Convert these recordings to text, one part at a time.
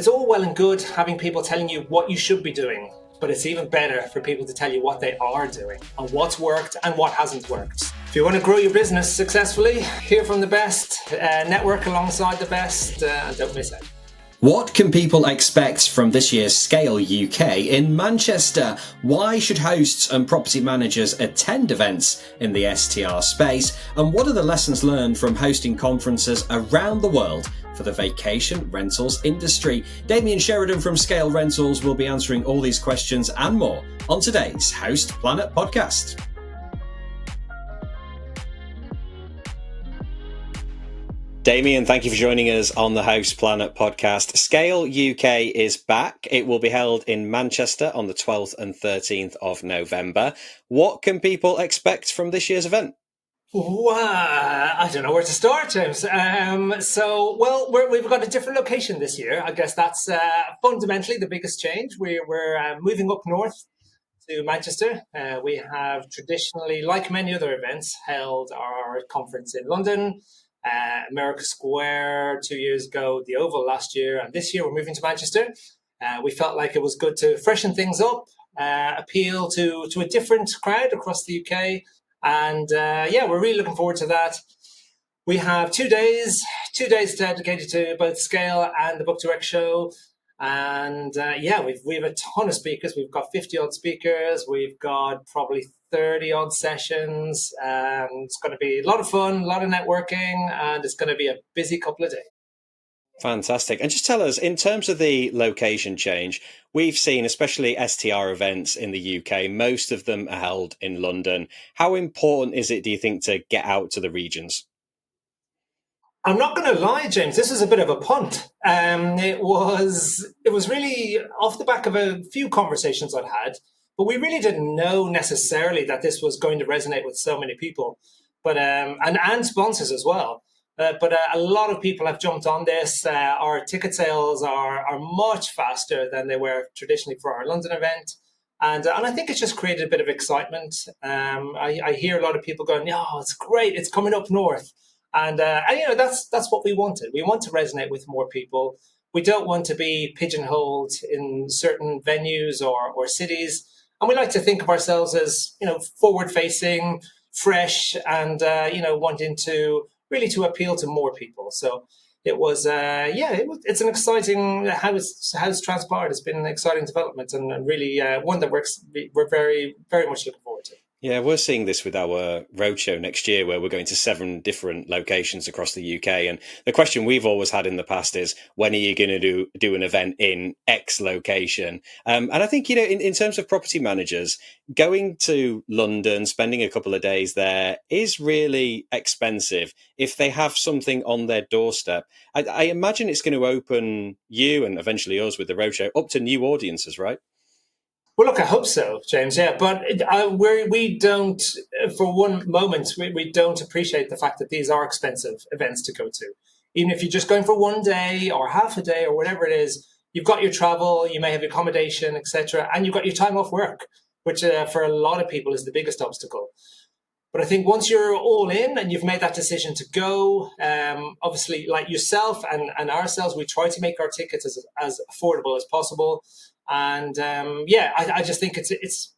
It's all well and good having people telling you what you should be doing, but it's even better for people to tell you what they are doing and what's worked and what hasn't worked. If you want to grow your business successfully, hear from the best, network alongside the best, and don't miss out. What can people expect from this year's Scale UK in Manchester? Why should hosts and property managers attend events in the STR space? And what are the lessons learned from hosting conferences around the world for the vacation rentals industry? Damian Sheridan from Scale Rentals will be answering all these questions and more on today's Host Planet podcast. Damian, thank you for joining us on the Host Planet podcast. Scale UK is back. It will be held in Manchester on the 12th and 13th of November. What can people expect from this year's event? Wow, I don't know where to start, James. We've got a different location this year. I guess that's fundamentally the biggest change. We're moving up north to Manchester. We have traditionally, like many other events, held our conference in London. America Square 2 years ago, the Oval last year, and this year we're moving to Manchester. We felt like it was good to freshen things up, appeal to a different crowd across the UK, and we're really looking forward to that. We have 2 days dedicated to both Scale and the Book Direct show, and we have a ton of speakers. We've got 50 odd speakers. We've got probably 30 odd sessions. It's going to be a lot of fun, a lot of networking, and it's going to be a busy couple of days. Fantastic. And just tell us, in terms of the location change, we've seen, especially STR events in the UK, most of them are held in London. How important is it, do you think, to get out to the regions? I'm not going to lie, James. This is a bit of a punt. It was really off the back of a few conversations I'd had, but we really didn't know necessarily that this was going to resonate with so many people, but and sponsors as well. But a lot of people have jumped on this. Our ticket sales are much faster than they were traditionally for our London event, and I think it's just created a bit of excitement. I hear a lot of people going, "Oh, it's great! It's coming up north." And that's what we wanted. We want to resonate with more people. We don't want to be pigeonholed in certain venues or cities. And we like to think of ourselves as, forward-facing, fresh, and wanting to really to appeal to more people. So it was, it's an exciting how it's transpired. It's been an exciting development and really one that we're very, very much looking forward to. Yeah, we're seeing this with our roadshow next year, where we're going to 7 different locations across the UK. And the question we've always had in the past is, when are you going to do an event in X location? And I think, in terms of property managers, going to London, spending a couple of days there is really expensive if they have something on their doorstep. I imagine it's going to open you and eventually us with the roadshow up to new audiences, right? Well, look, I hope so, James. Yeah, but we don't, for one moment, we don't appreciate the fact that these are expensive events to go to. Even if you're just going for one day or half a day or whatever it is, you've got your travel, you may have your accommodation, etc., and you've got your time off work, which for a lot of people is the biggest obstacle. But I think once you're all in and you've made that decision to go, obviously, like yourself and ourselves, we try to make our tickets as affordable as possible. And I just think it's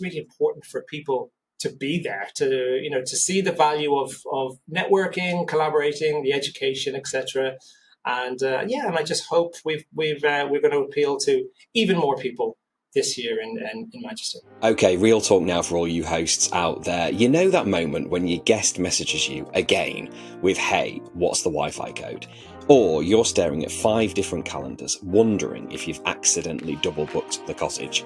really important for people to be there, to see the value of networking, collaborating, the education, etc. And I just hope we're going to appeal to even more people this year in Manchester. Okay, real talk now for all you hosts out there. You know that moment when your guest messages you again with, "Hey, what's the Wi-Fi code?" Or you're staring at 5 different calendars, wondering if you've accidentally double booked the cottage.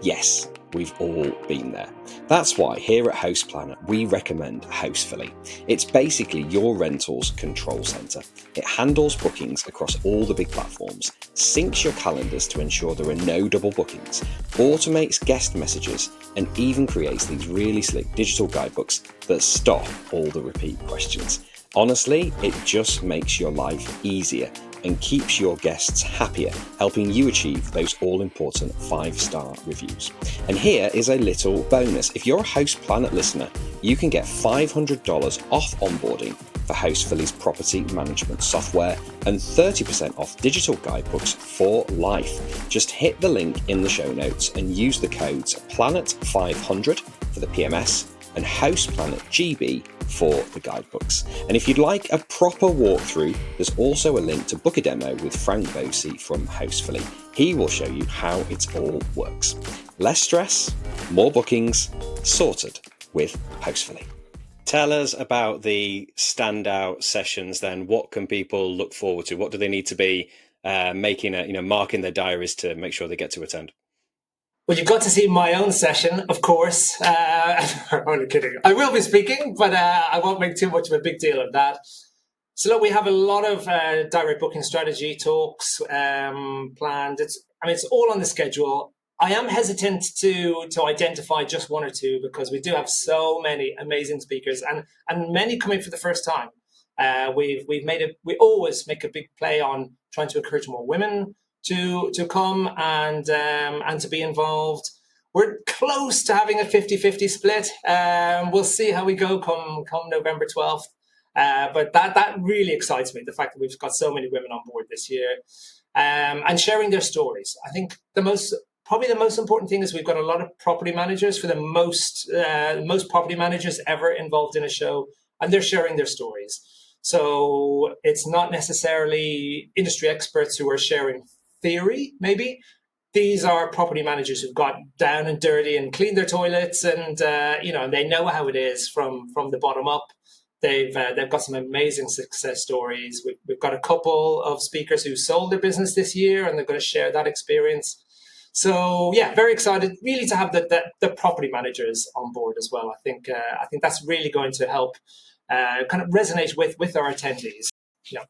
Yes, we've all been there. That's why here at Host Planet, we recommend Hostfully. It's basically your rentals control center. It handles bookings across all the big platforms, syncs your calendars to ensure there are no double bookings, automates guest messages, and even creates these really slick digital guidebooks that stop all the repeat questions. Honestly, it just makes your life easier and keeps your guests happier, helping you achieve those all-important 5-star reviews. And here is a little bonus. If you're a Host Planet listener, you can get $500 off onboarding for Hostfully's property management software and 30% off digital guidebooks for life. Just hit the link in the show notes and use the codes PLANET500 for the PMS and HousePlanetGB for the guidebooks. And if you'd like a proper walkthrough, there's also a link to book a demo with Frank Bosey from Hostfully. He will show you how it all works. Less stress, more bookings, sorted with Hostfully. Tell us about the standout sessions then. What can people look forward to? What do they need to be marking their diaries to make sure they get to attend? Well, you've got to see my own session, of course. I'm only kidding. I will be speaking, but I won't make too much of a big deal of that. So look, we have a lot of direct booking strategy talks planned. It's all on the schedule. I am hesitant to identify just one or two because we do have so many amazing speakers and many coming for the first time. We always make a big play on trying to encourage more women to come and to be involved. We're close to having a 50-50 split. We'll see how we go come November 12th. But that really excites me, the fact that we've got so many women on board this year and sharing their stories. I think probably the most important thing is we've got a lot of property managers, for the most property managers ever involved in a show, and they're sharing their stories. So it's not necessarily industry experts who are sharing theory, maybe. These are property managers who've got down and dirty and cleaned their toilets, and they know how it is from the bottom up. They've got some amazing success stories. We've got a couple of speakers who sold their business this year, and they're going to share that experience. So yeah, very excited really to have the property managers on board as well. I think that's really going to help kind of resonate with our attendees. Yeah.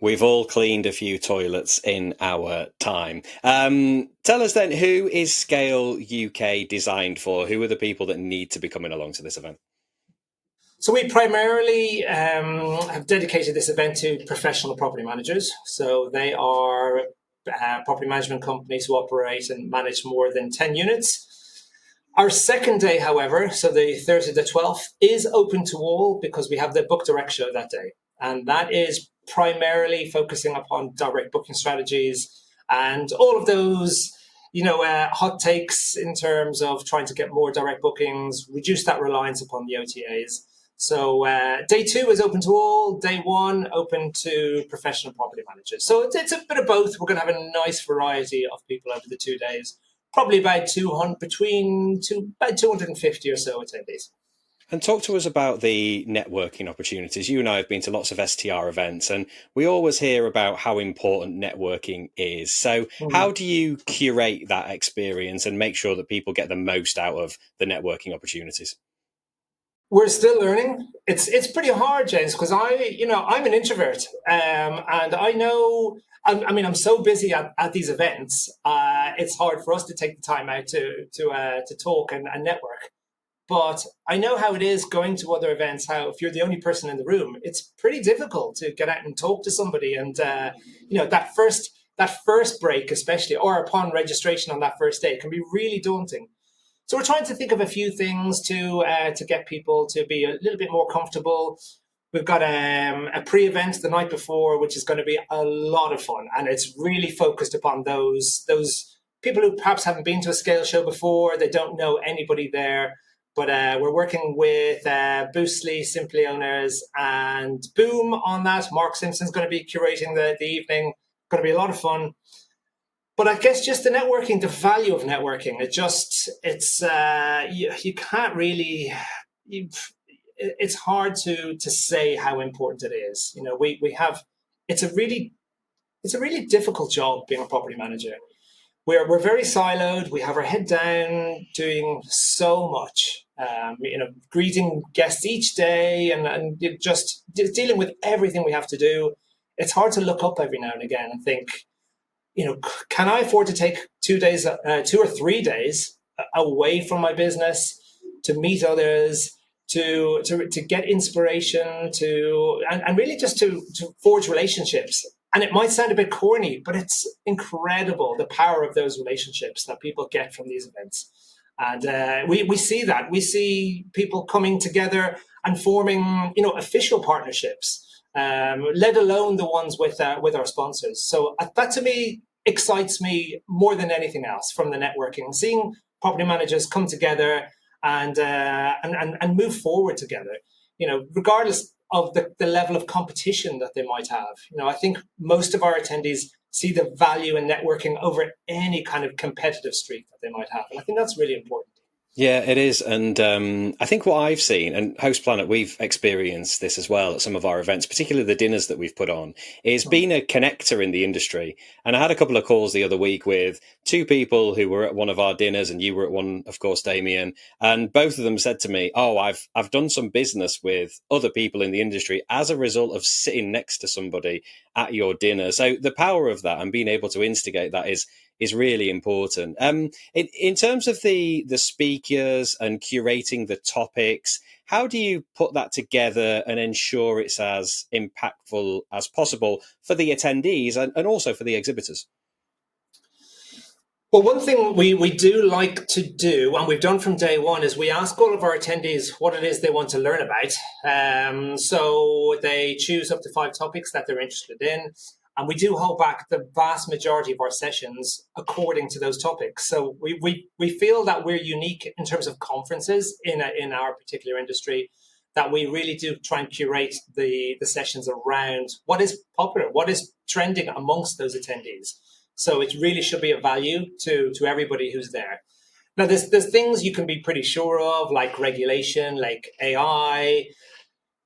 We've all cleaned a few toilets in our time. Tell us then, who is Scale UK designed for? Who are the people that need to be coming along to this event? So we primarily have dedicated this event to professional property managers. So they are property management companies who operate and manage more than 10 units. Our second day, however, so the Thursday the 12th, is open to all because we have the Book Direct show that day. And that is primarily focusing upon direct booking strategies and all of those hot takes in terms of trying to get more direct bookings, reduce that reliance upon the OTAs. So day 2 is open to all. Day 1 open to professional property managers. So it's a bit of both. We're going to have a nice variety of people over the 2 days. Probably about 250 or so attendees. And talk to us about the networking opportunities. You and I have been to lots of STR events, and we always hear about how important networking is. So how do you curate that experience and make sure that people get the most out of the networking opportunities? We're still learning. It's pretty hard, James, because I'm an introvert, and I know. I'm so busy at these events. It's hard for us to take the time out to talk and network. But I know how it is going to other events. How if you're the only person in the room, it's pretty difficult to get out and talk to somebody. And that first break, especially, or upon registration on that first day, can be really daunting. So we're trying to think of a few things to get people to be a little bit more comfortable. We've got a pre-event the night before, which is going to be a lot of fun, and it's really focused upon those people who perhaps haven't been to a scale show before. They don't know anybody there, but we're working with Boostly, Simply Owners, and Boom on that. Mark Simpson's going to be curating the evening. Going to be a lot of fun. But I guess just the networking, the value of networking, you can't really, it's hard to say how important it is. It's a really difficult job being a property manager. We're very siloed. We have our head down doing so much, greeting guests each day and just dealing with everything we have to do. It's hard to look up every now and again and think, can I afford to take 2 or 3 days away from my business to meet others, to get inspiration, and really just to forge relationships? And it might sound a bit corny, but it's incredible the power of those relationships that people get from these events. And we see that. We see people coming together and forming, official partnerships, let alone the ones with our sponsors. So that to me excites me more than anything else from the networking. Seeing property managers come together and move forward together, regardless of the level of competition that they might have. I think most of our attendees see the value in networking over any kind of competitive streak that they might have. And I think that's really important. Yeah, it is. And I think what I've seen, and Host Planet, we've experienced this as well at some of our events, particularly the dinners that we've put on, is being a connector in the industry. And I had a couple of calls the other week with two people who were at one of our dinners, and you were at one, of course, Damian. And both of them said to me, "Oh, I've done some business with other people in the industry as a result of sitting next to somebody at your dinner." So the power of that and being able to instigate that is really important. In terms of the speakers and curating the topics, how do you put that together and ensure it's as impactful as possible for the attendees and also for the exhibitors? Well, one thing we do like to do, and we've done from day one, is we ask all of our attendees what it is they want to learn about. So they choose up to 5 topics that they're interested in. And we do hold back the vast majority of our sessions according to those topics. So we feel that we're unique in terms of conferences in our particular industry, that we really do try and curate the sessions around what is popular, what is trending amongst those attendees. So it really should be of value to everybody who's there. Now, there's things you can be pretty sure of, like regulation, like AI,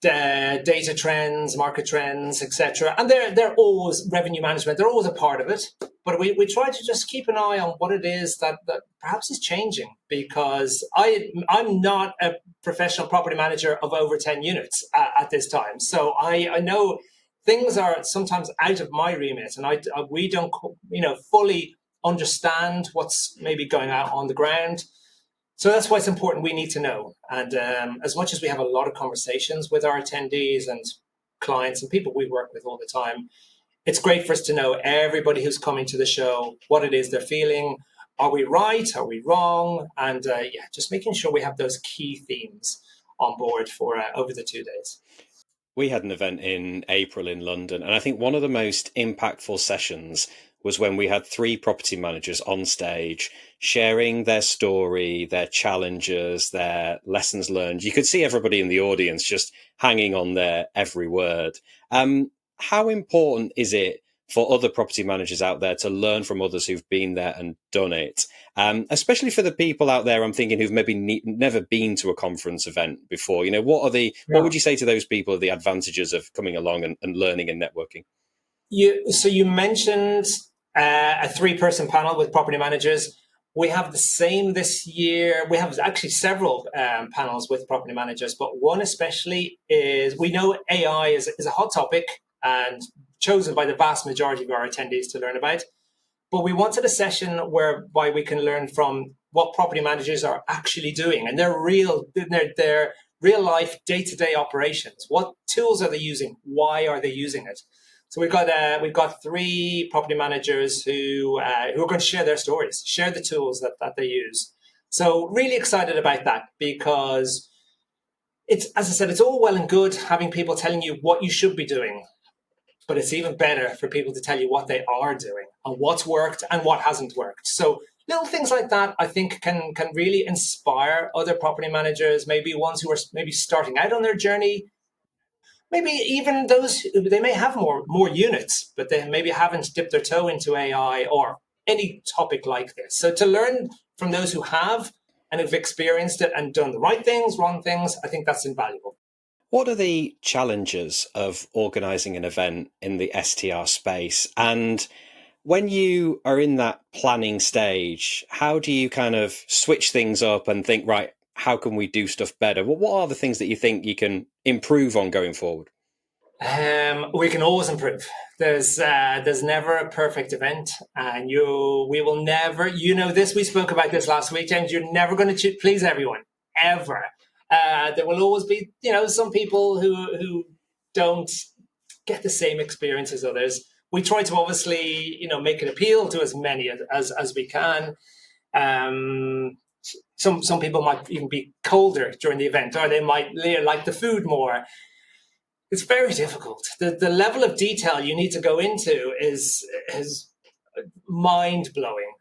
data trends, market trends, etc. And they're always revenue management. They're always a part of it. But we try to just keep an eye on what it is that perhaps is changing, because I'm not a professional property manager of over 10 units at this time. So I know things are sometimes out of my remit, and we don't fully understand what's maybe going out on the ground. So that's why it's important we need to know. And as much as we have a lot of conversations with our attendees and clients and people we work with all the time, it's great for us to know everybody who's coming to the show, what it is they're feeling. Are we right? Are we wrong? And just making sure we have those key themes on board for over the 2 days. We had an event in April in London, and I think one of the most impactful sessions was when we had 3 property managers on stage sharing their story, their challenges, their lessons learned. You could see everybody in the audience just hanging on their every word. How important is it for other property managers out there to learn from others who've been there and done it? Especially for the people out there, I'm thinking, who've maybe never been to a conference event before. What would you say to those people are the advantages of coming along and learning and networking? You mentioned a 3-person panel with property managers. We have the same this year. We have actually several panels with property managers, but one especially is, we know AI is a hot topic and chosen by the vast majority of our attendees to learn about. But we wanted a session whereby we can learn from what property managers are actually doing and their real life day-to-day operations. What tools are they using? Why are they using it? So we've got 3 property managers who are going to share their stories, share the tools that they use. So really excited about that, because it's, as I said, it's all well and good having people telling you what you should be doing, but it's even better for people to tell you what they are doing and what's worked and what hasn't worked. So little things like that, I think, can really inspire other property managers, maybe ones who are maybe starting out on their journey. Maybe even those, they may have more units, but they maybe haven't dipped their toe into AI or any topic like this. So to learn from those who have and have experienced it and done the right things, wrong things, I think that's invaluable. What are the challenges of organising an event in the STR space? And when you are in that planning stage, how do you kind of switch things up and think, right, how can we do stuff better? What are the things that you think you can improve on going forward? We can always improve. There's never a perfect event, and we will never. This. We spoke about this last week, James. You're never going to please everyone, ever. There will always be, some people who don't get the same experience as others. We try to obviously, make it appeal to as many as we can. Some people might even be colder during the event, or they might like the food more. It's very difficult. The level of detail you need to go into is mind blowing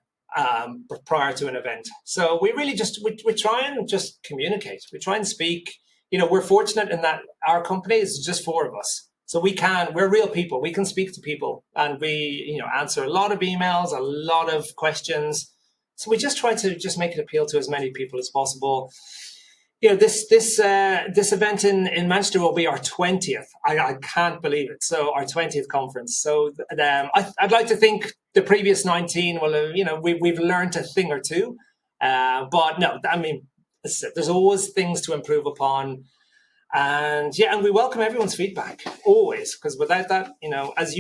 prior to an event. So we really just we try and just communicate. We try and speak. We're fortunate in that our company is just four of us. So we're real people. We can speak to people, and we answer a lot of emails, a lot of questions. So we just try to just make it appeal to as many people as possible. This event in Manchester will be our 20th. I can't believe it. So our 20th conference. So I'd like to think the previous 19 will have, we've learned a thing or two. But no, I mean, there's always things to improve upon. And we welcome everyone's feedback always, because without that, as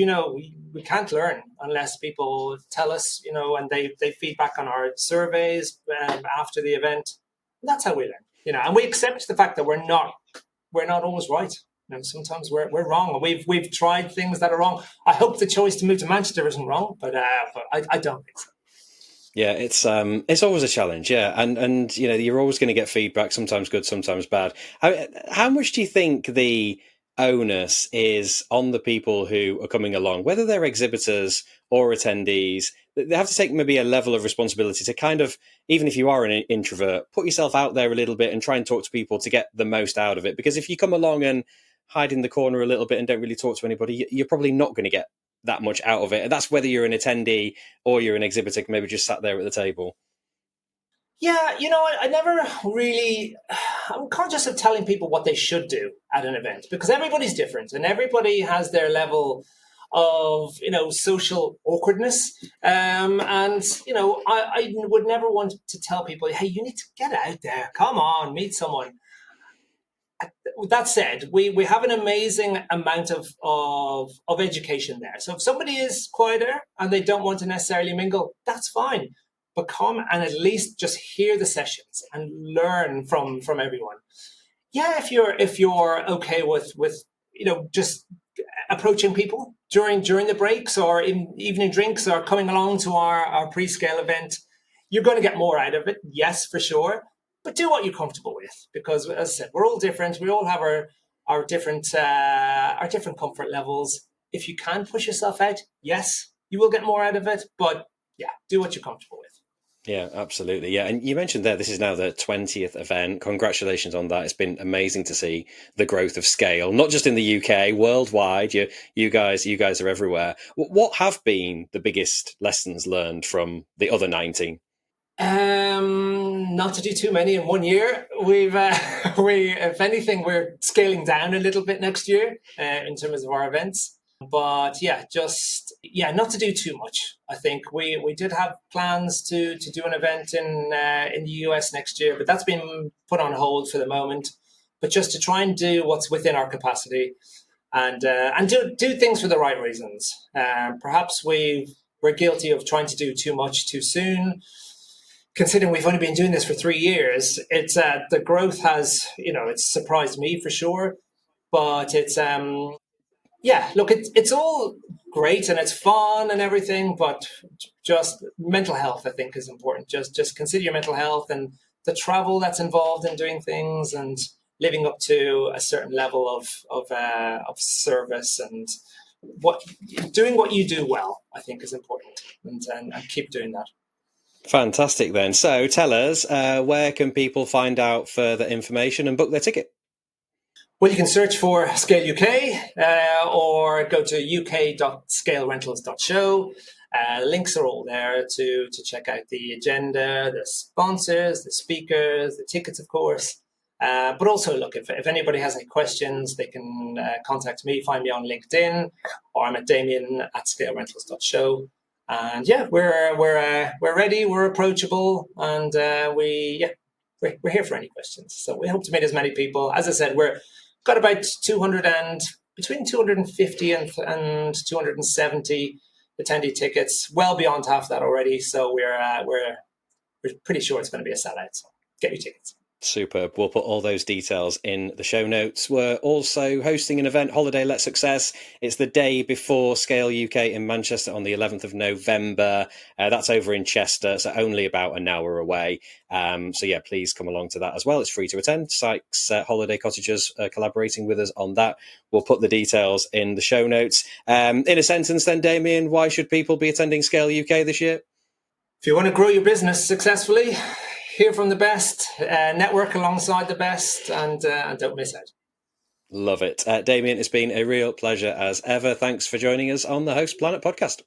we can't learn unless people tell us, and they feedback on our surveys after the event. And that's how we learn. And we accept the fact that we're not always right. Sometimes we're wrong. We've tried things that are wrong. I hope the choice to move to Manchester isn't wrong, but I don't think so. Yeah, it's always a challenge. Yeah, and you're always going to get feedback, sometimes good, sometimes bad. How much do you think the onus is on the people who are coming along, whether they're exhibitors or attendees? They have to take maybe a level of responsibility to kind of, even if you are an introvert, put yourself out there a little bit and try and talk to people to get the most out of it. Because if you come along and hide in the corner a little bit and don't really talk to anybody, you're probably not going to get that much out of it. And that's whether you're an attendee or you're an exhibitor, maybe just sat there at the table. Yeah, I never really. I'm conscious of telling people what they should do at an event, because everybody's different and everybody has their level of social awkwardness. And I would never want to tell people, hey, you need to get out there, come on, meet someone. That said, we have an amazing amount of education there. So if somebody is quieter and they don't want to necessarily mingle, that's fine. But come and at least just hear the sessions and learn from everyone. Yeah, if you're okay with just approaching people during the breaks or in evening drinks or coming along to our pre-scale event, you're going to get more out of it. Yes, for sure. But do what you're comfortable with, because as I said, we're all different. We all have our different comfort levels. If you can push yourself out, yes, you will get more out of it. But yeah, do what you're comfortable with. Yeah, absolutely. Yeah. And you mentioned there, this is now the 20th event. Congratulations on that. It's been amazing to see the growth of scale, not just in the UK, worldwide. You guys are everywhere. What have been the biggest lessons learned from the other 19? Not to do too many in one year. If anything, we're scaling down a little bit next year in terms of our events. But not to do too much. I think we did have plans to do an event in the US next year, but that's been put on hold for the moment. But just to try and do what's within our capacity, and do things for the right reasons. Perhaps we're guilty of trying to do too much too soon. Considering we've only been doing this for 3 years, it's the growth has it's surprised me for sure. But it's look, it's all great and it's fun and everything, but just mental health, I think, is important. Just consider your mental health and the travel that's involved in doing things and living up to a certain level of service, and doing what you do well, I think, is important, and keep doing that. Fantastic then. So tell us, where can people find out further information and book their ticket? Well, you can search for Scale UK or go to uk.scalerentals.show. Links are all there to check out the agenda, the sponsors, the speakers, the tickets, of course. But also, look, if anybody has any questions, they can contact me, find me on LinkedIn, or I'm at Damian@scalerentals.show. And we're ready, we're approachable, and we're here for any questions. So we hope to meet as many people. As I said, we're got about between 250 and 270 attendee tickets, well beyond half that already. So we're pretty sure it's going to be a sellout. So get your tickets. Superb. We'll put all those details in the show notes. We're also hosting an event, Holiday Let Success. It's the day before Scale UK in Manchester on the 11th of November. That's over in Chester, so only about an hour away. So yeah, please come along to that as well. It's free to attend. Sykes Holiday Cottagers collaborating with us on that. We'll put the details in the show notes. In a sentence then, Damian, why should people be attending Scale UK this year? If you want to grow your business successfully, hear from the best, network alongside the best, and don't miss out. Love it. Damian, it's been a real pleasure as ever. Thanks for joining us on the Host Planet podcast.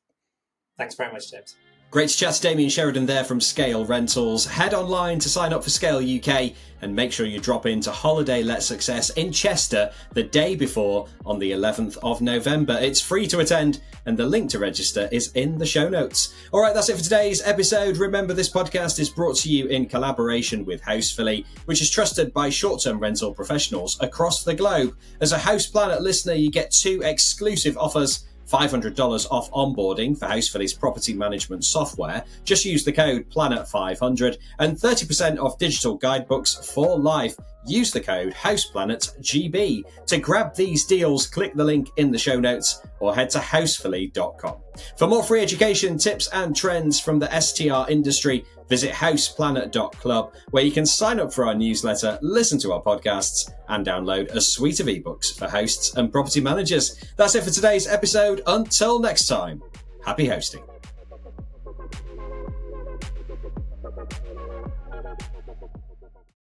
Thanks very much, James. Great to chat to Damian Sheridan there from Scale Rentals. Head online to sign up for Scale UK and make sure you drop into Holiday Let Success in Chester the day before on the 11th of November. It's free to attend and the link to register is in the show notes. All right, that's it for today's episode. Remember, this podcast is brought to you in collaboration with Hostfully, which is trusted by short-term rental professionals across the globe. As a Host Planet listener, you get 2 exclusive offers. $500 off onboarding for Hostfully's property management software. Just use the code PLANET500 and 30% off digital guidebooks for life. Use the code HousePlanetGB. To grab these deals, click the link in the show notes or head to housefully.com. For more free education, tips and trends from the STR industry, visit houseplanet.club, where you can sign up for our newsletter, listen to our podcasts, and download a suite of ebooks for hosts and property managers. That's it for today's episode. Until next time, happy hosting.